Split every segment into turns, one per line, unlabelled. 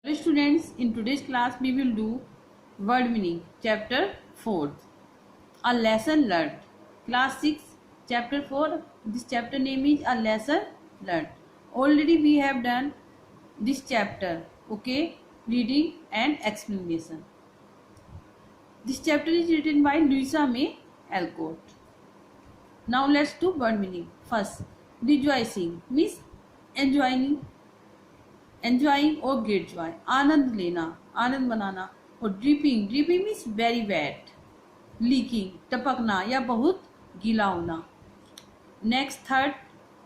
Hello students, in today's class we will do word meaning chapter 4, a lesson learned. Class 6 chapter 4. This chapter name is a lesson learned. Already we have done this chapter, okay, reading and explanation. This chapter is written by Louisa May Alcott. Now let's do word meaning. First, rejoicing means enjoying or great joy, आनंद लेना, आनंद मनाना. और dripping means very wet, leaking टपकना या बहुत गीला होना. Next third,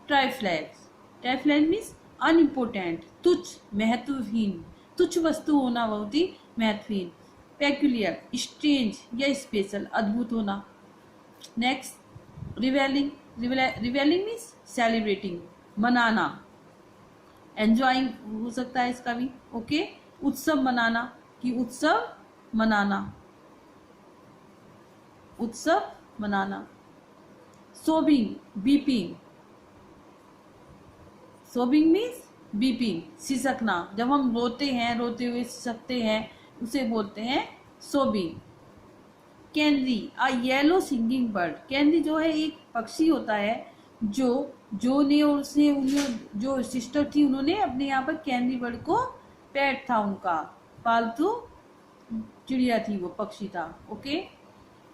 trifling means unimportant, तुच्छ, महत्वहीन, तुच्छ वस्तु होना, बहुत ही महत्वहीन. पेक्यूलियर, स्ट्रेंज या स्पेशल, अद्भुत होना. नेक्स्ट रिवेलिंग मीन्स सेलिब्रेटिंग, मनाना. एंजॉइंग हो सकता है इसका भी, ओके. उत्सव मनाना कि उत्सव मनाना. सोबिंग मीन्स बीपिंग, सिसकना. जब हम रोते हुए सिसकते हैं उसे बोलते हैं sobbing. Canary, a yellow singing bird. Canary जो है एक पक्षी होता है जो ने और उसने जो सिस्टर थी उन्होंने अपने यहाँ पर कैनरी बर्ड को, पेट था उनका, पालतू चिड़िया थी, वो पक्षी था, okay.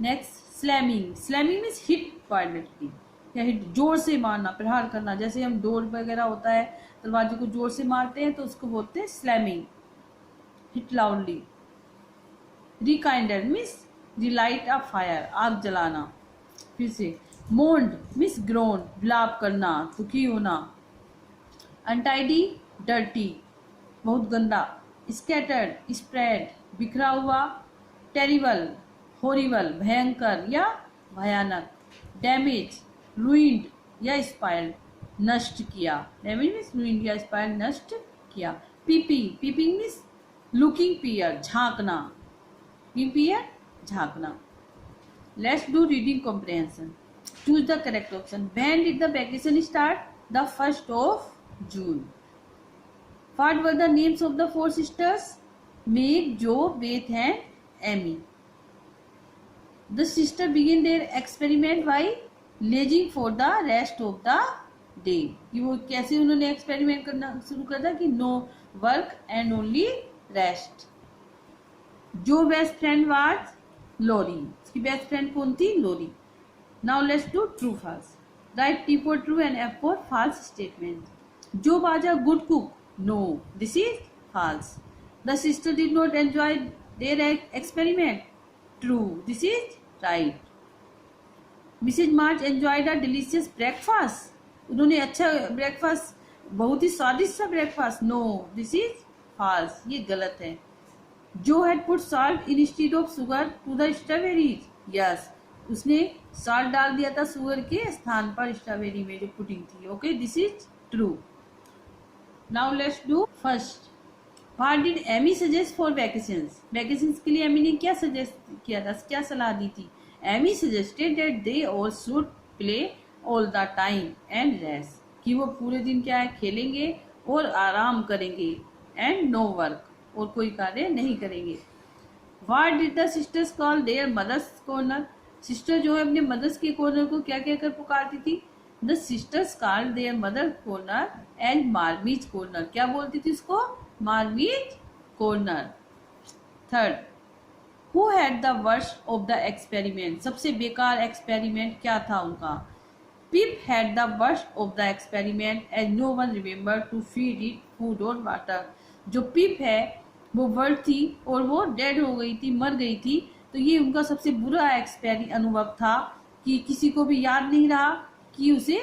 Next slamming means hit violently या हिट, जोर से मारना, प्रहार करना. जैसे हम डोर वगैरह होता है, दरवाजे को जोर से मारते हैं तो उसको बोलते हैं slamming, hit loudly. Rekindle means relight a fire, आग जलाना. फिर से मोन्ड मीन्स ग्रोन, विलाप करना, दुखी होना. अनटाइडी, डर्टी, बहुत गंदा. स्कैटर्ड, स्प्रेड, बिखरा हुआ. टेरिबल, हॉरिबल, भयंकर या भयानक. डैमेज, रूइंड या स्पाइल्ड, नष्ट किया. डैमेज मीन्स रूइंड या स्पाइल्ड, नष्ट किया. पीपिंग मीन्स लुकिंग पियर, झांकना. झांकना. Let's do reading comprehension. Choose the correct option. When did the vacation start? The 1st of June. What were the names of the 4 sisters? Meg, Jo, Beth and Amy. The sister began their experiment by lazing for the rest of the day. कि वो कैसे उन्होंने experiment करना शुरू कर दिया कि no work and only rest. जो बेस्ट फ्रेंड was Lori. उसकी बेस्ट फ्रेंड कौन थी? Lori. Now let's do true false. Write T for true and F for false statement. Jo was a good cook. No, this is false. The sister did not enjoy their experiment. True, this is right. Mrs. March enjoyed a delicious breakfast. उन्होंने अच्छा breakfast, बहुत ही स्वादिष्ट सा breakfast. No, this is false. ये गलत है. Jo had put salt instead of sugar to the strawberries. Yes, उसने salt डाल दिया था शुगर के स्थान पर स्ट्रॉबेरी में जो पुडिंग थी, okay. This is true. Now let's do first. What did Amy suggest for vacations? Vacations के लिए एमी ने क्या सजेस्ट किया था, क्या सलाह दी थी? Amy suggested that they all should play all the time and rest, कि वो पूरे दिन क्या है, खेलेंगे और आराम करेंगे. एंड नो वर्क, और कोई कार्य नहीं करेंगे. What did the sisters call their mother's corner? Sister जो है अपने मदर्स के कॉर्नर को क्या कहकर पुकारती थी? The sisters called their mother corner and Marmee's corner. क्या बोलती थी उसको? Marmee's corner. Third, who had the worst of the experiment? सबसे बेकार एक्सपेरिमेंट क्या था उनका? Pip had the worst of the experiment as no one remember to feed it food और वाटर. जो पिप है वो वर्ड थी और वो डेड हो गई थी, मर गई थी. तो ये उनका सबसे बुरा अनुभव था कि किसी को भी याद नहीं रहा कि उसे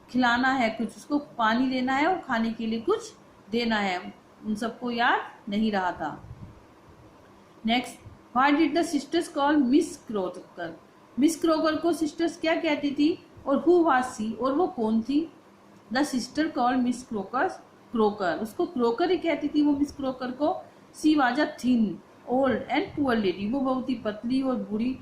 खिलाना है कुछ, उसको पानी देना है और खाने के लिए कुछ देना है. उन सबको याद नहीं रहा था. Next, what did the sisters call miss croaker? Miss croaker को सिस्टर्स क्या कहती थी और हु वाज सी, और वो कौन थी? The sister call miss croaker, उसको क्रोकर ही कहती थी वो मिस क्रोकर को. She was a thin old and poor lady, वो बहुत ही पतली और बुरी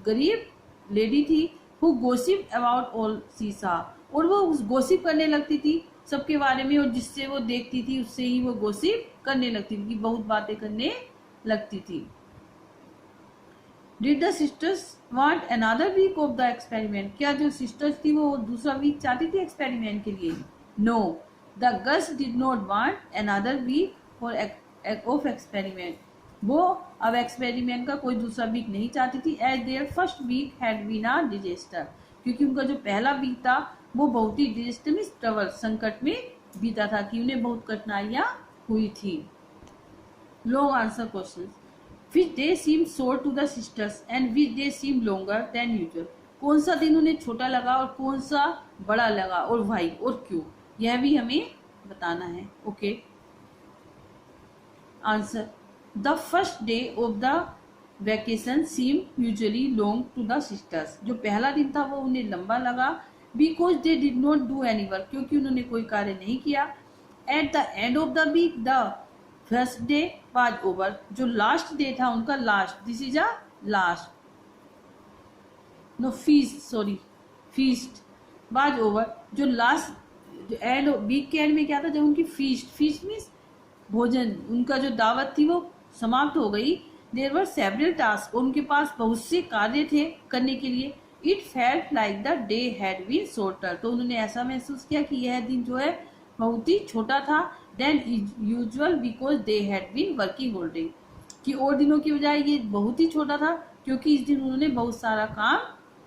गरीब लेडी थी. हु गोसिप अबाउट ऑल सी सा, और वो उस गोसिप करने लगती थी सबके बारे में, और जिससे वो देखती थी उससे ही वो गॉसिप करने लगती थी, बहुत बातें करने लगती थी। Did the sisters want another week of the experiment? क्या जो सिस्टर्स थी वो दूसरा वीक चाहती थी एक्सपेरिमेंट के लिए? No, the girls did not want another week for of experiment. वो अब एक्सपेरिमेंट का कोई दूसरा वीक नहीं चाहती थी, as their first week had been a disaster. क्योंकि उनका जो पहला वीक था वो बहुत ही डिजास्टर में, ट्रबल, संकट में बीता था, कि उन्हें बहुत कठिनाइयां हुई थी। Long answer question. Which day seemed short to the sisters and which day seemed longer than usual? कौन सा दिन उन्हें छोटा लगा और कौन सा बड़ा लगा, और वाई, और क्यों, यह भी हमें बताना है। Okay, answer. The first day of the vacation seem usually long to the sisters. जो पहला दिन था वो उन्हें लंबा लगा, because they did not do any work, क्योंकि उन्होंने कोई कार्य नहीं किया। At the end of the week the first day was over. जो लास्ट डे था उनका, last, this is a last, no feast, sorry, feast was over. जो लास्ट एंड, वीक के एंड में क्या था, जब उनकी फीस्ट मीन्स भोजन, उनका जो दावत थी वो समाप्त हो गई। देयर वर सेवरल टास्क, उनके पास बहुत से कार्य थे करने के लिए। It felt like the day had been shorter, तो उन्होंने ऐसा महसूस किया कि यह दिन जो है बहुत ही छोटा था then usual, because they had been working all day, कि और दिनों की बजाय ये बहुत ही छोटा था क्योंकि इस दिन उन्होंने बहुत सारा काम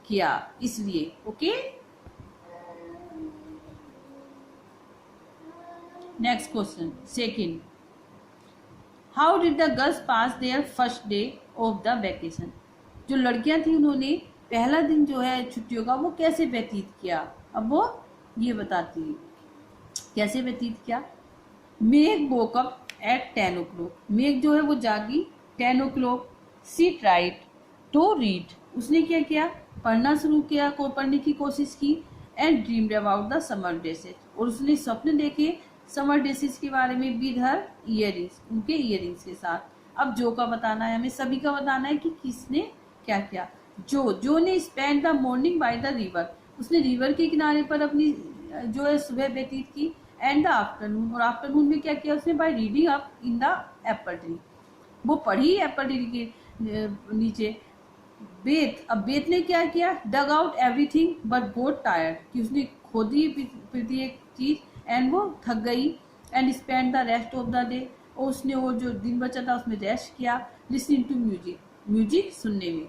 किया, इसलिए। Okay, next question, second. How did the girls pass their first day of the vacation? जो लड़कियां थी उन्होंने पहला दिन जो है छुट्टियों का वो कैसे व्यतीत किया, अब वो ये बताती है कैसे व्यतीत किया। मेघ वोक अप एट 10 o'clock, मेघ जो है वो जागी 10 o'clock। C tried to read, उसने क्या किया, पढ़ना शुरू किया, को पढ़ने की कोशिश की। And dreamed about the summer dresses, और उसने स्वप्न देखे समर ड्रेसेस के बारे में, विद हर इयरिंग्स, उनके इयरिंग्स के साथ। अब जो का बताना है, हमें सभी का बताना है कि किसने क्या किया। जो ने spend the morning by the river, उसने रिवर के किनारे पर अपनी जो है सुबह व्यतीत की। एंड द आफ्टरनून, और आफ्टरनून में क्या किया उसने, by reading up in the Apple tree, वो पढ़ी एप्पल ट्री के नीचे। बेथ, अब बेथ ने क्या किया, dug out everything but got tired, कि उसने खोदी प्रत्येक चीज एंड वो थक गई। And spend the rest of the day, और उसने वो जो दिन बचा था उसमें रेस्ट किया। लिसनिंग टू म्यूजिक, म्यूजिक सुनने में।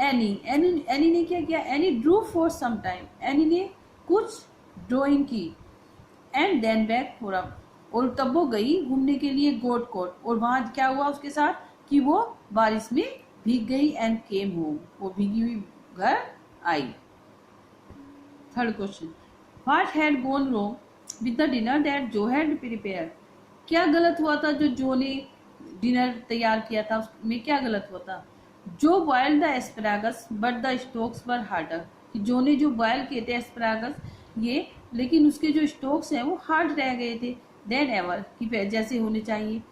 एनी ने क्या किया, Annie drew for some time, Annie ने कुछ ड्राइंग की। And then back for up, और तब वो गई घूमने के लिए गोट कोट, और वहां क्या हुआ उसके साथ कि वो बारिश में भीग गई। एंड केम होम, वो भीगी हुई घर आई। Third question, what had gone wrong with the dinner that Jo had prepare? क्या गलत हुआ था जो ने डिनर तैयार किया था, उसमें क्या गलत हुआ था? Jo boil the asparagus but the stalks were harder, Jo ने जो बॉयल किए थे एस्परागस ये, लेकिन उसके जो स्टोक्स हैं वो हार्ड रह गए थे देन एवर, कि जैसे होने चाहिए।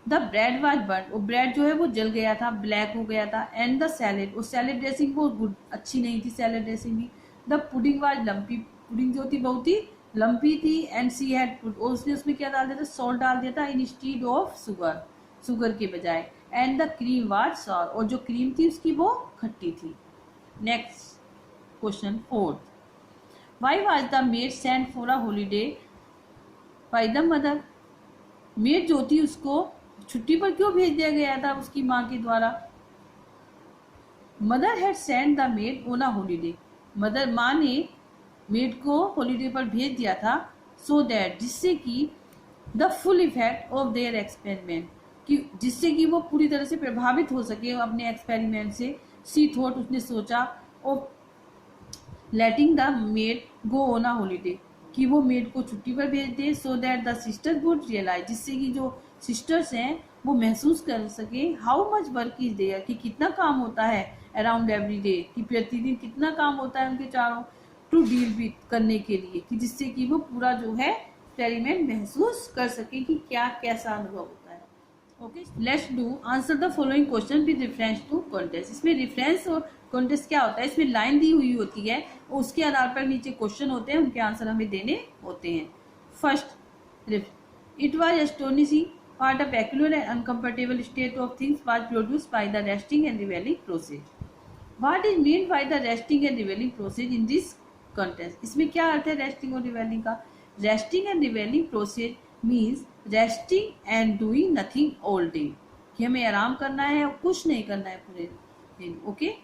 द ब्रेड वाज बर्न, और ब्रेड जो है वो जल गया था, ब्लैक हो गया था। एंड द सैलेड, और सैलेड ड्रेसिंग वो गुड, अच्छी नहीं थी सैलेड ड्रेसिंग भी। The pudding was lumpy, pudding जो थी बहुत ही लम्पी थी। एंड सी हैड पुट, और उसने उसमें क्या डाल दिया था, सॉल्ट डाल दिया था इंस्टीड ऑफ शुगर, शुगर के बजाय। And the cream was sour, और जो क्रीम थी उसकी वो खट्टी थी। Next question, fourth. Why was the maid sent for a holiday by the mother? Maid जो थी उसको छुट्टी पर क्यों भेज दिया गया था उसकी माँ के द्वारा? Mother had sent the made on a holiday, mother, माँ ने मेड को हॉलीडे पर भेज दिया था। सो दैट, जिससे कि the full effect of their experiment, कि जिससे कि वो पूरी तरह से प्रभावित हो सके अपने एक्सपेरिमेंट से। सी थॉट, उसने सोचा। Of letting the maid go on a holiday, कि वो मेड को छुट्टी पर भेज दे। So that the sister would realize, जिससे कि जो सिस्टर्स हैं वो महसूस कर सके how much work is there, कि कितना काम होता है अराउंड एवरी डे, कि प्रतिदिन कितना काम होता है उनके चारों, टू डील विथ, करने के लिए, कि जिससे कि वो पूरा जो है एक्सपेरिमेंट महसूस कर सके कि क्या कैसा अनुभव होता है। Okay, let's do answer the following question with reference to contest. इसमें रेफरेंस और कॉन्टेस्ट क्या होता है, इसमें लाइन दी हुई होती है, उसके आधार पर नीचे क्वेश्चन होते हैं, उनके आंसर हमें देने होते हैं। First, it was astonishing what a peculiar and uncomfortable state of things was produced by the resting and revealing process. What is meant by the resting and revealing process in this context? इसमें क्या अर्थ है resting और revealing का? Resting and revealing process means resting and doing nothing all day, कि हमें आराम करना है और कुछ नहीं करना है पूरे दिन। Okay,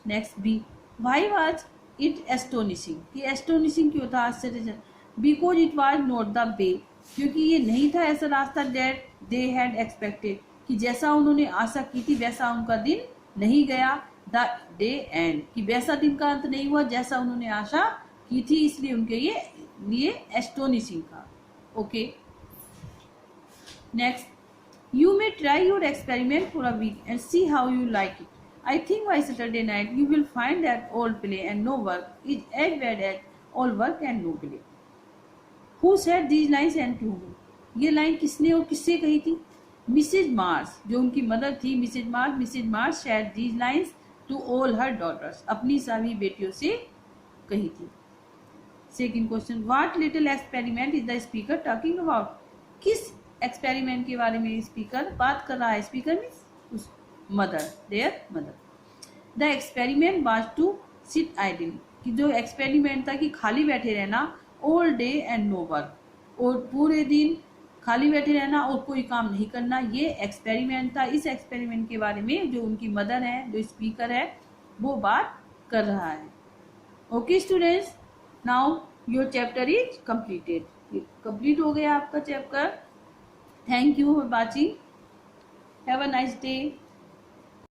next B, why was it astonishing? ये एस्टोनिशिंग क्यों था, आश्चर्यजनक? Because it was not the way, क्योंकि ये नहीं था ऐसा रास्ता दैट दे हैड एक्सपेक्टेड, कि जैसा उन्होंने आशा की थी वैसा उनका दिन नहीं गया। द डे एंड, कि वैसा दिन का अंत नहीं हुआ जैसा उन्होंने आशा की थी, इसलिए उनके ये लिए एस्टोनिशिंग था। Okay, next, you may try your experiment for a week and see how you like it. I think by Saturday night you will find that all play and no work is as bad as all work and no play. Who said these lines and to whom? ये line किसने और किससे कही थी? Mrs Mars, जो उनकी mother थी Mrs March share these lines to all her daughters, अपनी सभी बेटियों से कही थी। Second question, what little experiment is the speaker talking about? किस एक्सपेरिमेंट के बारे में स्पीकर बात कर रहा है? स्पीकर मीन्स उस mother, their mother. The experiment was to sit idly, कि जो एक्सपेरिमेंट था कि खाली बैठे रहना, all day and no work, और पूरे दिन खाली बैठे रहना और कोई काम नहीं करना, ये एक्सपेरिमेंट था। इस एक्सपेरिमेंट के बारे में जो उनकी मदर है, जो स्पीकर है, वो बात कर रहा है। Okay students, now your chapter is completed. Complete हो गया आपका chapter. Thank you for watching, have a nice day.